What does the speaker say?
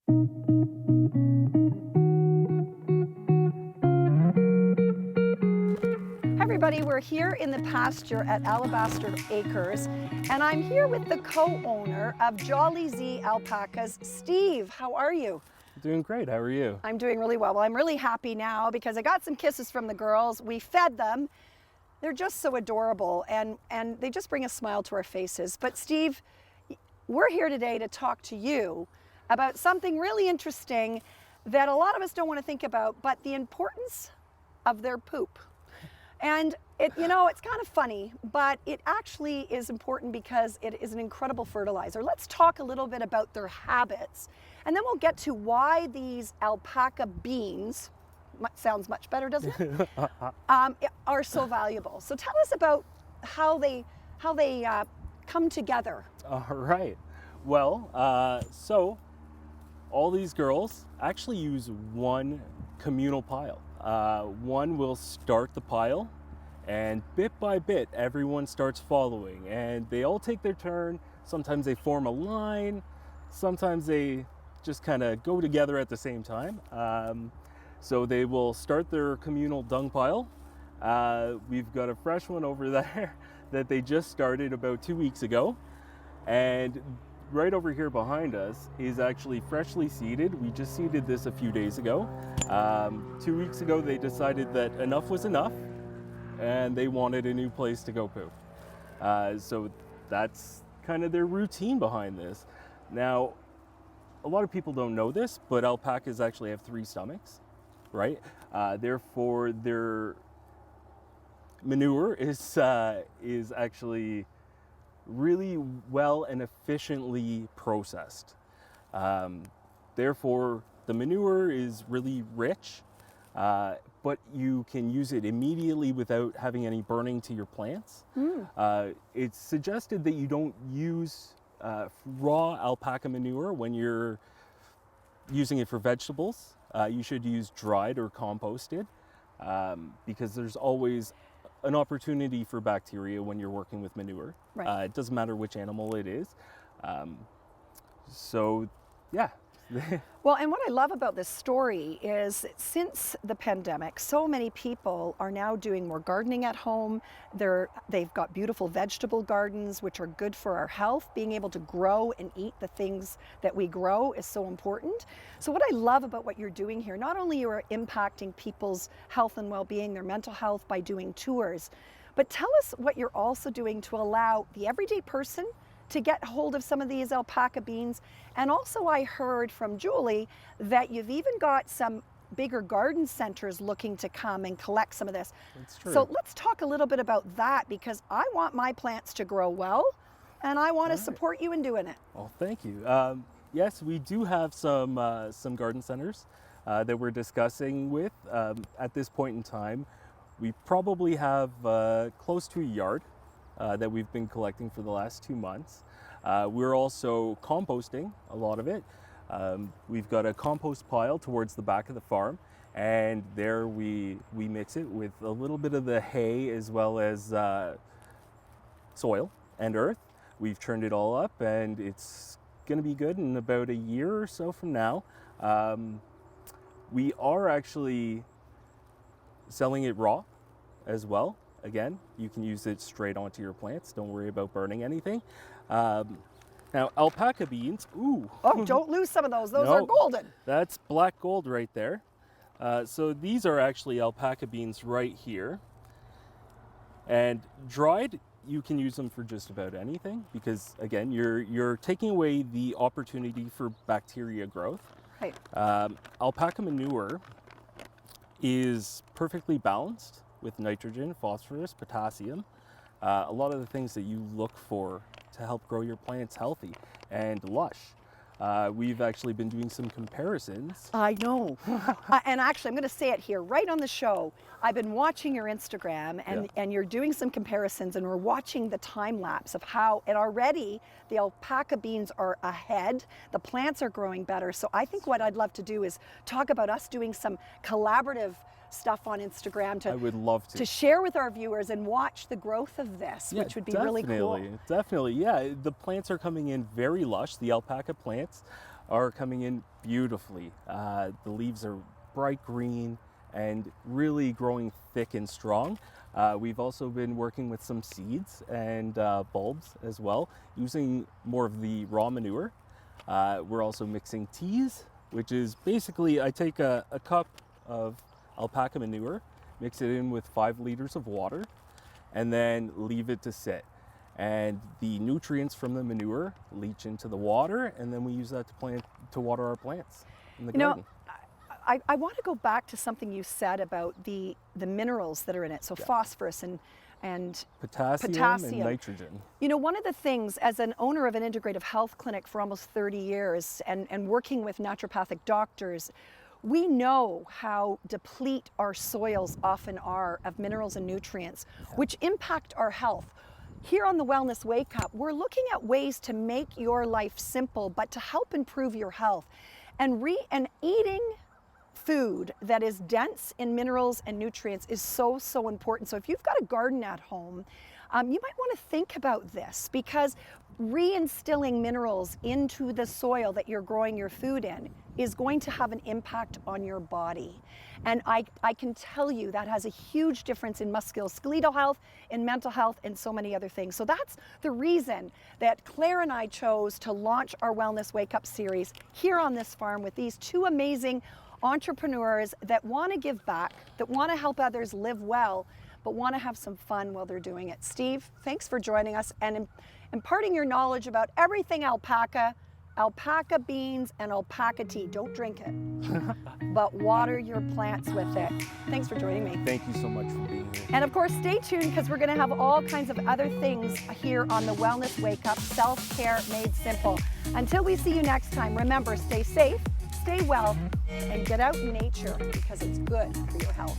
Hi everybody, we're here in the pasture at Alabaster Acres, and I'm here with the co-owner of Jolly Zee Alpacas, Steve. How are you? Doing great. How are you? I'm doing really well. Well, I'm really happy now because I got some kisses from the girls. We fed them. They're just so adorable, and they just bring a smile to our faces. But Steve, we're here today to talk to you about something really interesting that a lot of us don't want to think about, but the importance of their poop. And it's kind of funny, but it actually is important because it is an incredible fertilizer. Let's talk a little bit about their habits, and then we'll get to why these alpaca beans, sounds much better, doesn't it? Are so valuable. So tell us about how they come together. All right. Well, so all these girls actually use one communal pile. One will start the pile, and bit by bit, everyone starts following, and they all take their turn. Sometimes they form a line, sometimes they just kind of go together at the same time. So they will start their communal dung pile. We've got a fresh one over there that they just started about 2 weeks ago, and right over here behind us is actually freshly seeded. We just seeded this a few days ago. 2 weeks ago, they decided that enough was enough and they wanted a new place to go poo. So that's kind of their routine behind this. Now, a lot of people don't know this, but alpacas actually have 3 stomachs, right? Therefore, their manure is actually really well and efficiently processed. Therefore, the manure is really rich, but you can use it immediately without having any burning to your plants. It's suggested that you don't use raw alpaca manure when you're using it for vegetables. You should use dried or composted because there's always an opportunity for bacteria when you're working with manure. Right. It doesn't matter which animal it is. So, yeah. Well, and what I love about this story is since the pandemic, so many people are now doing more gardening at home. They've got beautiful vegetable gardens, which are good for our health. Being able to grow and eat the things that we grow is so important. So what I love about what you're doing here, not only you are impacting people's health and well-being, their mental health by doing tours, but tell us what you're also doing to allow the everyday person to get hold of some of these alpaca beans. And also I heard from Julie that you've even got some bigger garden centers looking to come and collect some of this. That's true. So let's talk a little bit about that, because I want my plants to grow well and I want to support you in doing it. Well, thank you. Yes, we do have some garden centers that we're discussing with. At this point in time, we probably have close to a yard that we've been collecting for the last 2 months. We're also composting a lot of it. We've got a compost pile towards the back of the farm, and there we mix it with a little bit of the hay as well as soil and earth. We've churned it all up, and it's going to be good in about a year or so from now. We are actually selling it raw as well. Again, you can use it straight onto your plants. Don't worry about burning anything. Now, alpaca beans, ooh. Oh, don't lose some of those. Those are golden. That's black gold right there. So these are actually alpaca beans right here. And dried, you can use them for just about anything because, again, you're taking away the opportunity for bacteria growth. Right. Alpaca manure is perfectly balanced with nitrogen, phosphorus, potassium, a lot of the things that you look for to help grow your plants healthy and lush. We've actually been doing some comparisons. I know. And actually, I'm going to say it here right on the show. I've been watching your Instagram, and you're doing some comparisons, and we're watching the time lapse of how, and already the alpaca beans are ahead. The plants are growing better. So I think what I'd love to do is talk about us doing some collaborative stuff on Instagram I would love to share with our viewers and watch the growth of this, which would be really cool. Definitely, yeah. The plants are coming in very lush. The alpaca plants are coming in beautifully. The leaves are bright green and really growing thick and strong. We've also been working with some seeds and bulbs as well, using more of the raw manure. We're also mixing teas, which is basically I take a cup of alpaca manure, mix it in with 5 liters of water, and then leave it to sit. And the nutrients from the manure leach into the water, and then we use that to water our plants in the garden. I want to go back to something you said about the minerals that are in it, so phosphorus and potassium and nitrogen. You know, one of the things, as an owner of an integrative health clinic for almost 30 years and working with naturopathic doctors, we know how deplete our soils often are of minerals and nutrients, which impact our health. Here on the Wellness Wake Up, we're looking at ways to make your life simple, but to help improve your health. And eating food that is dense in minerals and nutrients is so, so important. So if you've got a garden at home, you might want to think about this, because reinstilling minerals into the soil that you're growing your food in is going to have an impact on your body. And I can tell you that has a huge difference in musculoskeletal health, in mental health, and so many other things. So that's the reason that Claire and I chose to launch our Wellness Wake Up series here on this farm with these 2 amazing entrepreneurs that want to give back, that want to help others live well, but want to have some fun while they're doing it. Steve, thanks for joining us and imparting your knowledge about everything alpaca, alpaca beans, and alpaca tea. Don't drink it, but water your plants with it. Thanks for joining me. Thank you so much for being here. And of course, stay tuned, because we're going to have all kinds of other things here on the Wellness Wake Up, self-care made simple. Until we see you next time, remember, stay safe, stay well, and get out in nature, because it's good for your health.